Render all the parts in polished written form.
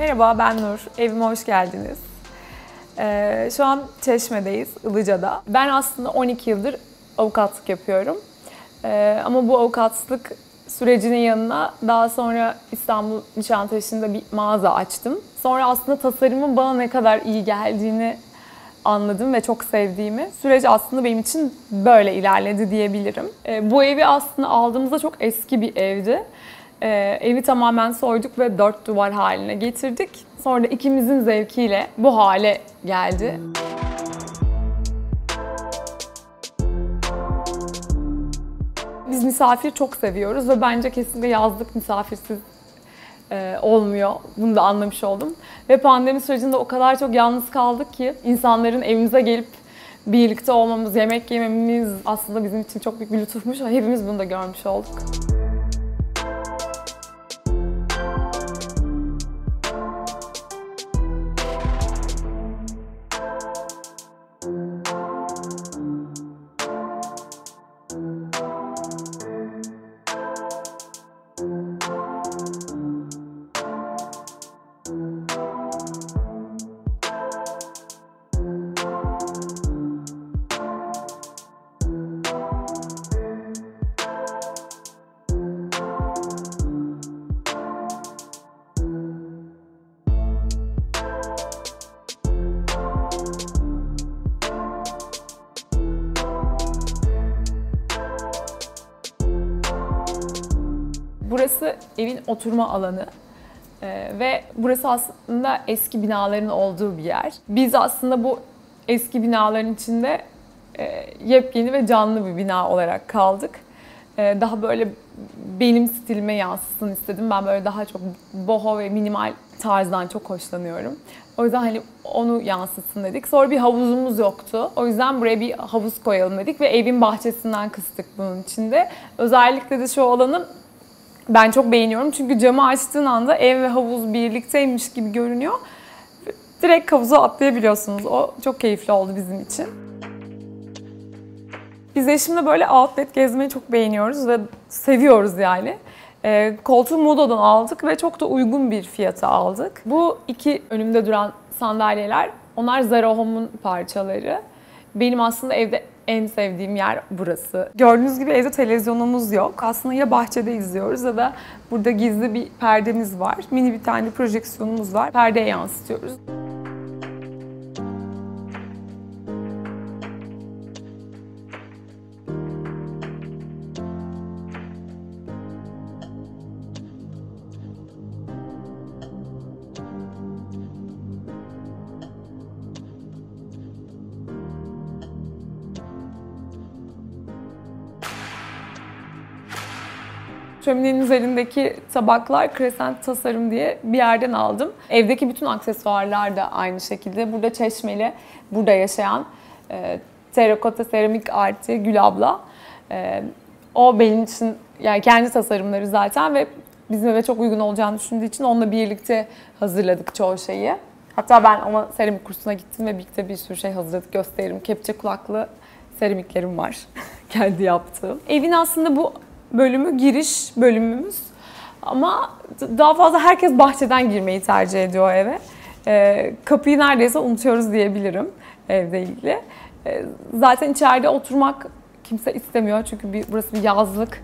Merhaba, ben Nur. Evime hoş geldiniz. Şu an Çeşme'deyiz, Ilıca'da. Ben aslında 12 yıldır avukatlık yapıyorum. Ama bu avukatlık sürecinin yanına daha sonra İstanbul Nişantaşı'nda bir mağaza açtım. Sonra aslında tasarımın bana ne kadar iyi geldiğini anladım ve çok sevdiğimi. Süreç aslında benim için böyle ilerledi diyebilirim. Bu evi aslında aldığımızda çok eski bir evdi. Evi tamamen soyduk ve 4 duvar haline getirdik. Sonra da ikimizin zevkiyle bu hale geldi. Biz misafir çok seviyoruz ve bence kesinlikle yazlık misafirsiz olmuyor. Bunu da anlamış oldum. Ve pandemi sürecinde o kadar çok yalnız kaldık ki insanların evimize gelip birlikte olmamız, yemek yememiz aslında bizim için çok büyük bir lütufmuş. Hepimiz bunu da görmüş olduk. Burası evin oturma alanı ve burası aslında eski binaların olduğu bir yer. Biz aslında bu eski binaların içinde yepyeni ve canlı bir bina olarak kaldık. Daha böyle benim stilime yansısın istedim. Ben böyle daha çok boho ve minimal tarzdan çok hoşlanıyorum. O yüzden hani onu yansıtsın dedik. Sonra bir havuzumuz yoktu. O yüzden buraya bir havuz koyalım dedik ve evin bahçesinden kıstık bunun içinde. Özellikle de şu alanı ben çok beğeniyorum çünkü camı açtığın anda ev ve havuz birlikteymiş gibi görünüyor. Direkt havuza atlayabiliyorsunuz. O çok keyifli oldu bizim için. Biz eşimle böyle outlet gezmeyi çok beğeniyoruz ve seviyoruz yani. Koltuğu Mudo'dan aldık ve çok da uygun bir fiyata aldık. Bu iki önümde duran sandalyeler, onlar Zara Home'un parçaları. Benim aslında evde en sevdiğim yer burası. Gördüğünüz gibi evde televizyonumuz yok. Aslında ya bahçede izliyoruz ya da burada gizli bir perdemiz var. Mini bir tane projeksiyonumuz var. Perdeye yansıtıyoruz. Şöminenin üzerindeki tabaklar Crescent Tasarım diye bir yerden aldım. Evdeki bütün aksesuarlar da aynı şekilde. Burada Çeşmeli, burada yaşayan Terrakota Seramik Arti Gül abla. O benim için yani kendi tasarımları zaten ve bizim eve çok uygun olacağını düşündüğü için onunla birlikte hazırladık çoğu şeyi. Hatta ben ona seramik kursuna gittim ve birlikte bir sürü şey hazırladık, gösteririm. Kepçe kulaklı seramiklerim var kendi yaptığım. Evin aslında bu bölümü giriş bölümümüz ama daha fazla herkes bahçeden girmeyi tercih ediyor eve. Kapıyı neredeyse unutuyoruz diyebilirim evle ilgili. Zaten içeride oturmak kimse istemiyor çünkü burası bir yazlık.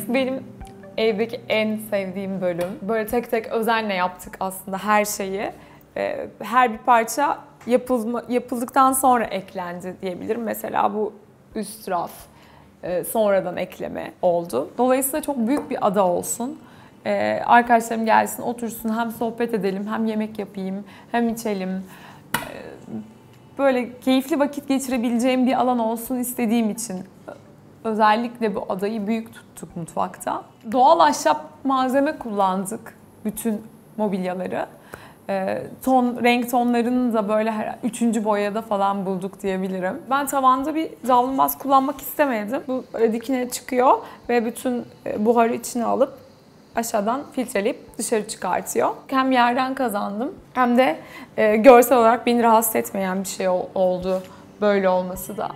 Burası benim evdeki en sevdiğim bölüm. Böyle tek tek özenle yaptık aslında her şeyi. Her bir parça yapıldıktan sonra eklendi diyebilirim. Mesela bu üst raf sonradan ekleme oldu. Dolayısıyla çok büyük bir ada olsun. Arkadaşlarım gelsin, otursun, hem sohbet edelim, hem yemek yapayım, hem içelim. Böyle keyifli vakit geçirebileceğim bir alan olsun istediğim için özellikle bu adayı büyük tuttuk mutfakta. Doğal ahşap malzeme kullandık bütün mobilyaları. Renk tonlarını da böyle üçüncü boyada falan bulduk diyebilirim. Ben tavanda bir davlumbaz kullanmak istemedim. Bu böyle dikine çıkıyor ve bütün buharı içine alıp aşağıdan filtreleyip dışarı çıkartıyor. Hem yerden kazandım hem de görsel olarak beni rahatsız etmeyen bir şey oldu böyle olması da.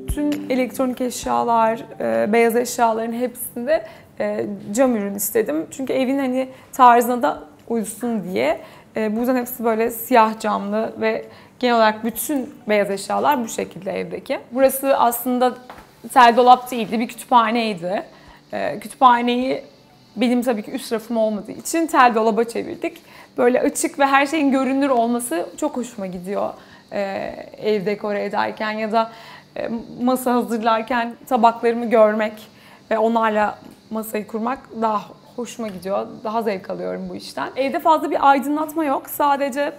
Bütün elektronik eşyalar, beyaz eşyaların hepsinde cam ürün istedim. Çünkü evin hani tarzına da uysun diye. Bu yüzden hepsi böyle siyah camlı ve genel olarak bütün beyaz eşyalar bu şekilde evdeki. Burası aslında tel dolap değildi, bir kütüphaneydi. Kütüphaneyi benim tabii ki üst rafım olmadığı için tel dolaba çevirdik. Böyle açık ve her şeyin görünür olması çok hoşuma gidiyor ev dekore ederken ya da masa hazırlarken tabaklarımı görmek ve onlarla masayı kurmak daha hoşuma gidiyor. Daha zevk alıyorum bu işten. Evde fazla bir aydınlatma yok. Sadece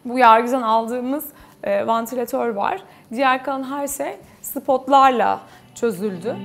bu Yargı'dan aldığımız vantilatör var. Diğer kalan her şey spotlarla çözüldü.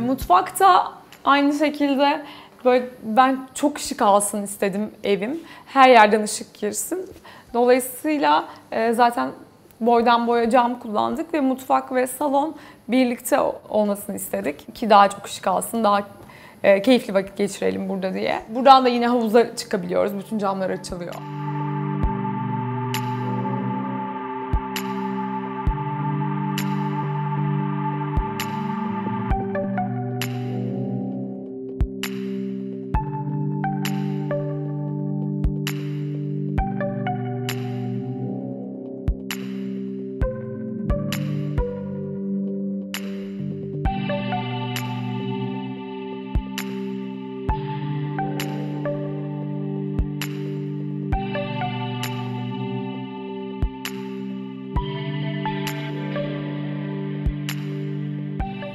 Mutfakta aynı şekilde böyle ben çok ışık alsın istedim evim. Her yerden ışık girsin. Dolayısıyla zaten boydan boya cam kullandık ve mutfak ve salon birlikte olmasını istedik. Ki daha çok ışık alsın, daha keyifli vakit geçirelim burada diye. Buradan da yine havuza çıkabiliyoruz. Bütün camlar açılıyor.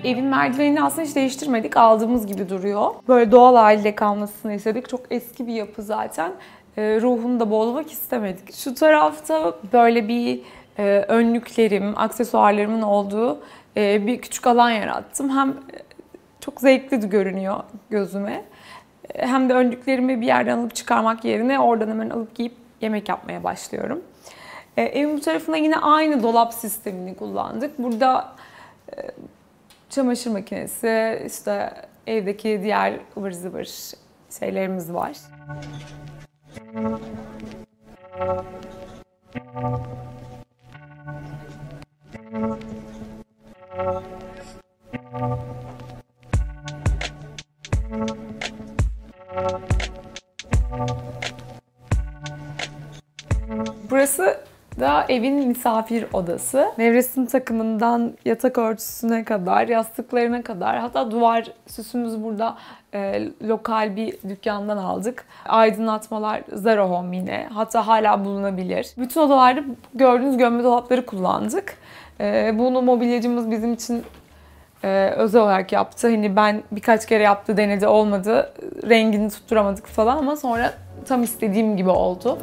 Evin merdivenini aslında hiç değiştirmedik. Aldığımız gibi duruyor. Böyle doğal haliyle kalmasını istedik. Çok eski bir yapı zaten. Ruhunu da bozmak istemedik. Şu tarafta böyle bir önlüklerim, aksesuarlarımın olduğu bir küçük alan yarattım. Hem çok zevkli görünüyor gözüme. Hem de önlüklerimi bir yerden alıp çıkarmak yerine oradan hemen alıp giyip yemek yapmaya başlıyorum. Evin bu tarafında yine aynı dolap sistemini kullandık. Burada çamaşır makinesi, işte evdeki diğer ıvır zıvır şeylerimiz var. evin misafir odası. Nevresim takımından yatak örtüsüne kadar, yastıklarına kadar, hatta duvar süsümüzü burada lokal bir dükkandan aldık. Aydınlatmalar Zara Home yine. Hatta hala bulunabilir. Bütün odalarda gördüğünüz gömme dolapları kullandık. Bunu mobilyacımız bizim için özel olarak yaptı. Hani ben birkaç kere yaptı, denedi, olmadı. Rengini tutturamadık falan ama sonra tam istediğim gibi oldu.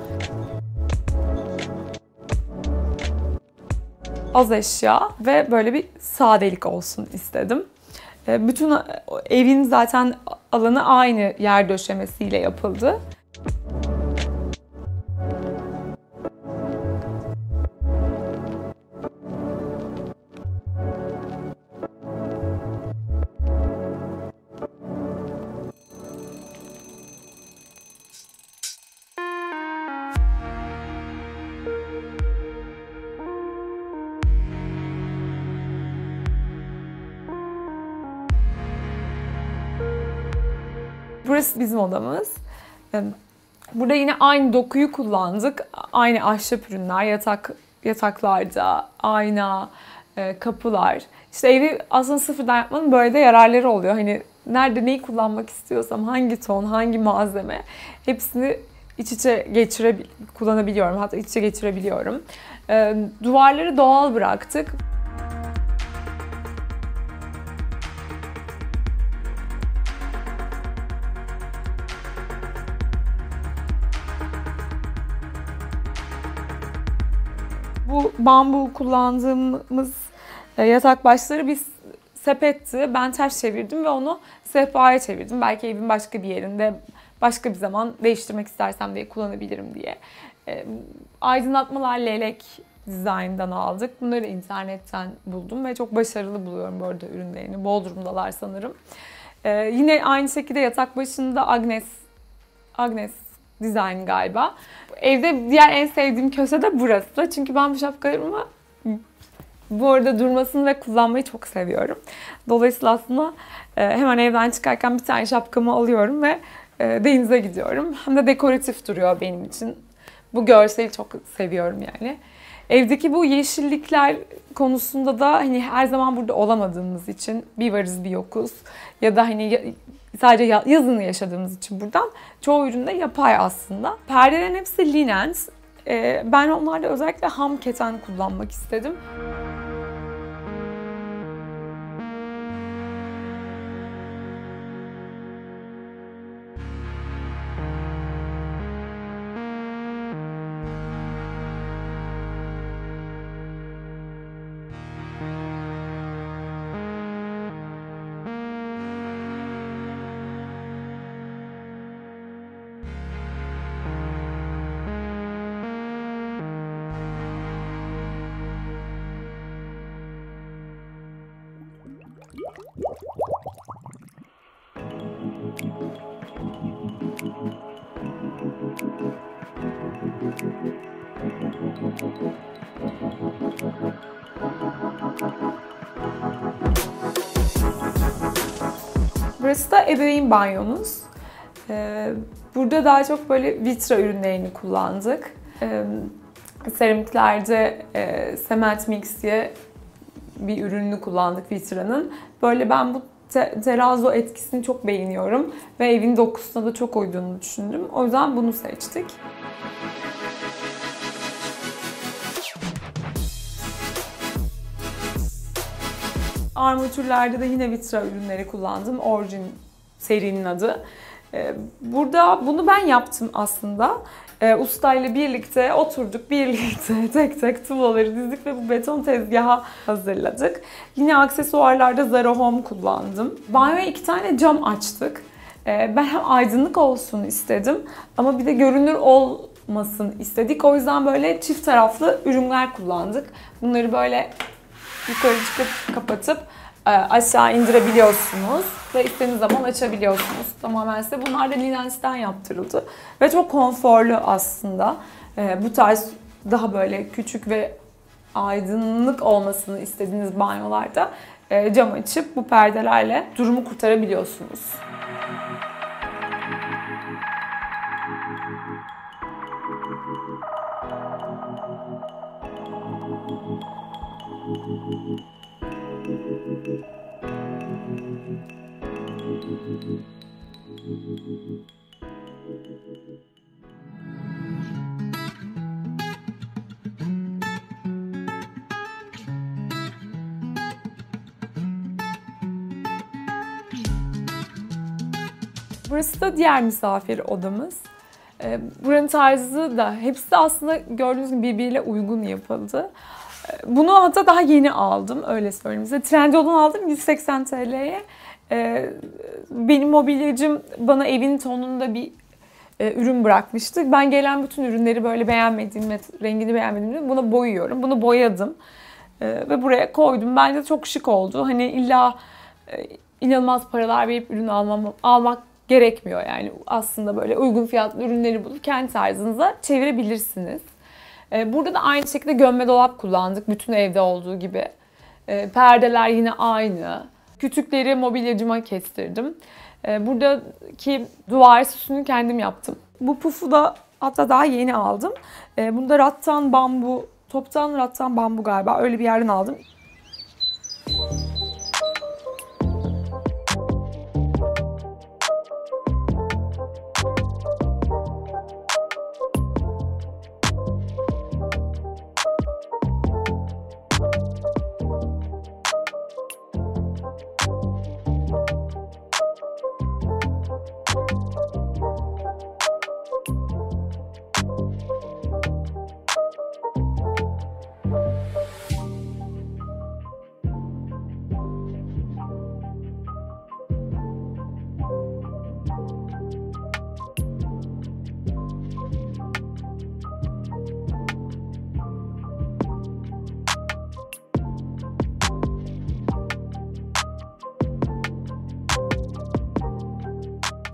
Az eşya ve böyle bir sadelik olsun istedim. Bütün evin zaten alanı aynı yer döşemesiyle yapıldı. Burası bizim odamız. Burada yine aynı dokuyu kullandık. Aynı ahşap ürünler, yataklarda, ayna, kapılar. İşte evi aslında sıfırdan yapmanın böyle de yararları oluyor. Hani nerede neyi kullanmak istiyorsam, hangi ton, hangi malzeme hepsini iç içe kullanabiliyorum. Hatta iç içe geçirebiliyorum. Duvarları doğal bıraktık. Bu bambu kullandığımız yatak başları bir sepetti. Ben ters çevirdim ve onu sehpaya çevirdim. Belki evin başka bir yerinde başka bir zaman değiştirmek istersem diye kullanabilirim diye. Aydınlatmalar Lelek Design'dan aldık. Bunları internetten buldum ve çok başarılı buluyorum bu arada ürünlerini. Bodrum'dalar sanırım. Yine aynı şekilde yatak başında Agnes Design galiba. Evde diğer en sevdiğim köşe de burası. Çünkü ben bu şapkalarımı bu arada durmasını ve kullanmayı çok seviyorum. Dolayısıyla aslında hemen evden çıkarken bir tane şapkamı alıyorum ve denize gidiyorum. Hem de dekoratif duruyor benim için. Bu görseli çok seviyorum yani. Evdeki bu yeşillikler konusunda da hani her zaman burada olamadığımız için bir varız bir yokuz. Ya da hani sadece yazını yaşadığımız için buradan çoğu üründe yapay aslında. Perdelerin hepsi linen. Ben onlarda özellikle ham keten kullanmak istedim. Burası da ebeveyn banyomuz. Burada daha çok böyle vitra ürünlerini kullandık. Seramiklerde Cement Mix diye bir ürününü kullandık vitranın. Böyle ben bu terazo etkisini çok beğeniyorum ve evin dokusuna da çok uyduğunu düşündüm. O yüzden bunu seçtik. Armatürlerde de yine vitra ürünleri kullandım. Origin serinin adı. Burada bunu ben yaptım aslında. Ustayla birlikte oturduk, birlikte tek tek tuvaları dizdik ve bu beton tezgaha hazırladık. Yine aksesuarlarda Zara Home kullandım. Banyoya 2 tane cam açtık. Ben hem aydınlık olsun istedim ama bir de görünür olmasın istedik. O yüzden böyle çift taraflı ürünler kullandık. Bunları böyle yukarı çıkıp kapatıp aşağı indirebiliyorsunuz ve istediğiniz zaman açabiliyorsunuz. Tamamen size bunlar da Linens'ten yaptırıldı ve çok konforlu aslında. Bu tarz daha böyle küçük ve aydınlık olmasını istediğiniz banyolarda cam açıp bu perdelerle durumu kurtarabiliyorsunuz. Burası da diğer misafir odamız. Buranın tarzı da hepsi aslında gördüğünüz gibi birbiriyle uygun yapıldı. Bunu hatta daha yeni aldım, öyle söyleyeyim size. Trendyol'dan aldım 180 TL'ye. Benim mobilyacım bana evin tonunda bir ürün bırakmıştı. Ben gelen bütün ürünleri böyle beğenmediğim, rengini beğenmediğimde buna boyuyorum. Bunu boyadım ve buraya koydum. Bence çok şık oldu. Hani illa inanılmaz paralar verip ürün almak gerekmiyor yani. Aslında böyle uygun fiyatlı ürünleri bulup kendi tarzınıza çevirebilirsiniz. Burada da aynı şekilde gömme dolap kullandık. Bütün evde olduğu gibi. Perdeler yine aynı. Kütükleri mobilyacıma kestirdim. Buradaki duvar süsünü kendim yaptım. Bu pufu da hatta daha yeni aldım. Bunu da rattan bambu, toptan rattan bambu galiba, öyle bir yerden aldım.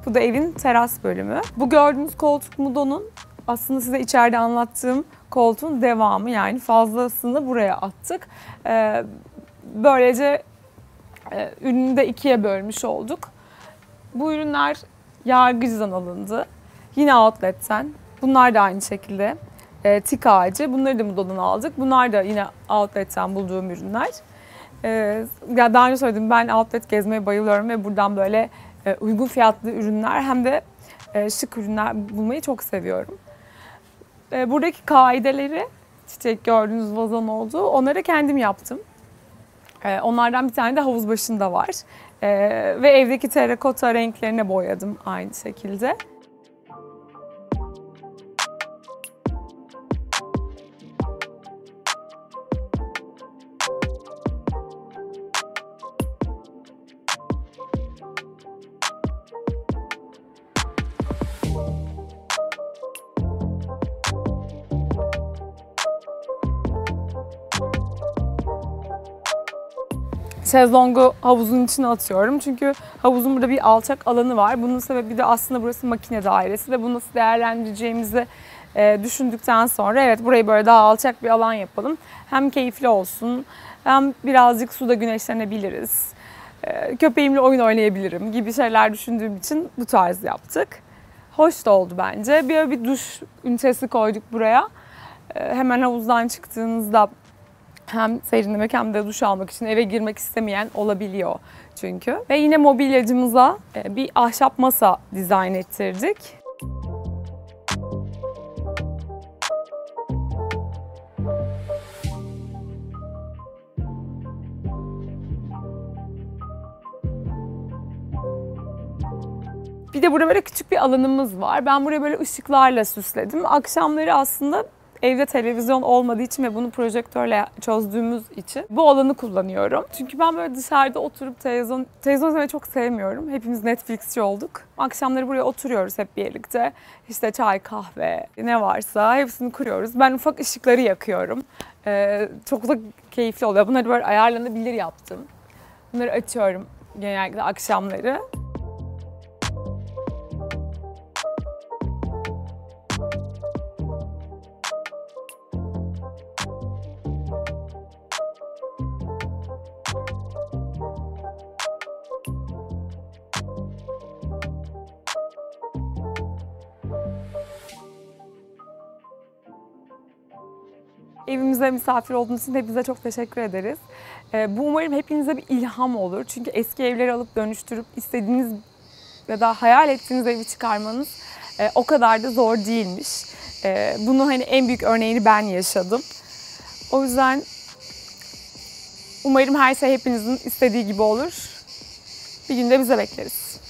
Bu da evin teras bölümü. Bu gördüğünüz koltuk Mudo'nun, aslında size içeride anlattığım koltuğun devamı, yani fazlasını buraya attık. Böylece ürünü de ikiye bölmüş olduk. Bu ürünler Yargıcı'dan alındı. Yine Outlet'ten. Bunlar da aynı şekilde. Tik ağacı. Bunları da Mudo'dan aldık. Bunlar da yine Outlet'ten bulduğum ürünler. Daha önce söyledim, ben outlet gezmeye bayılıyorum ve buradan böyle uygun fiyatlı ürünler hem de şık ürünler bulmayı çok seviyorum. Buradaki kaideleri, çiçek gördüğünüz vazon oldu, onları kendim yaptım. Onlardan bir tane de havuz başında var. Ve evdeki terakota renklerine boyadım aynı şekilde. Şezlongu havuzun içine atıyorum. Çünkü havuzun burada bir alçak alanı var. Bunun sebebi de aslında burası makine dairesi ve bunu nasıl değerlendireceğimizi düşündükten sonra evet, burayı böyle daha alçak bir alan yapalım. Hem keyifli olsun, hem birazcık suda güneşlenebiliriz. Köpeğimle oyun oynayabilirim gibi şeyler düşündüğüm için bu tarz yaptık. Hoş da oldu bence. Bir duş ünitesi koyduk buraya. Hemen havuzdan çıktığınızda hem serinlemek hem de duş almak için eve girmek istemeyen olabiliyor çünkü. Ve yine mobilyacımıza bir ahşap masa dizayn ettirdik. Bir de burada böyle küçük bir alanımız var. Ben buraya böyle ışıklarla süsledim. Akşamları aslında evde televizyon olmadığı için ve bunu projektörle çözdüğümüz için bu alanı kullanıyorum. Çünkü ben böyle dışarıda oturup televizyon izlemeyi çok sevmiyorum. Hepimiz Netflixçi olduk. Akşamları buraya oturuyoruz hep birlikte. İşte çay, kahve, ne varsa hepsini kuruyoruz. Ben ufak ışıkları yakıyorum. Çok da keyifli oluyor. Bunları böyle ayarlanabilir yaptım. Bunları açıyorum genellikle akşamları. Evimize misafir olduğunuz için hepinize çok teşekkür ederiz. Bu umarım hepinize bir ilham olur. Çünkü eski evleri alıp dönüştürüp istediğiniz ya da hayal ettiğiniz evi çıkarmanız o kadar da zor değilmiş. Bunu hani en büyük örneğini ben yaşadım. O yüzden umarım her şey hepinizin istediği gibi olur. Bir gün de bize bekleriz.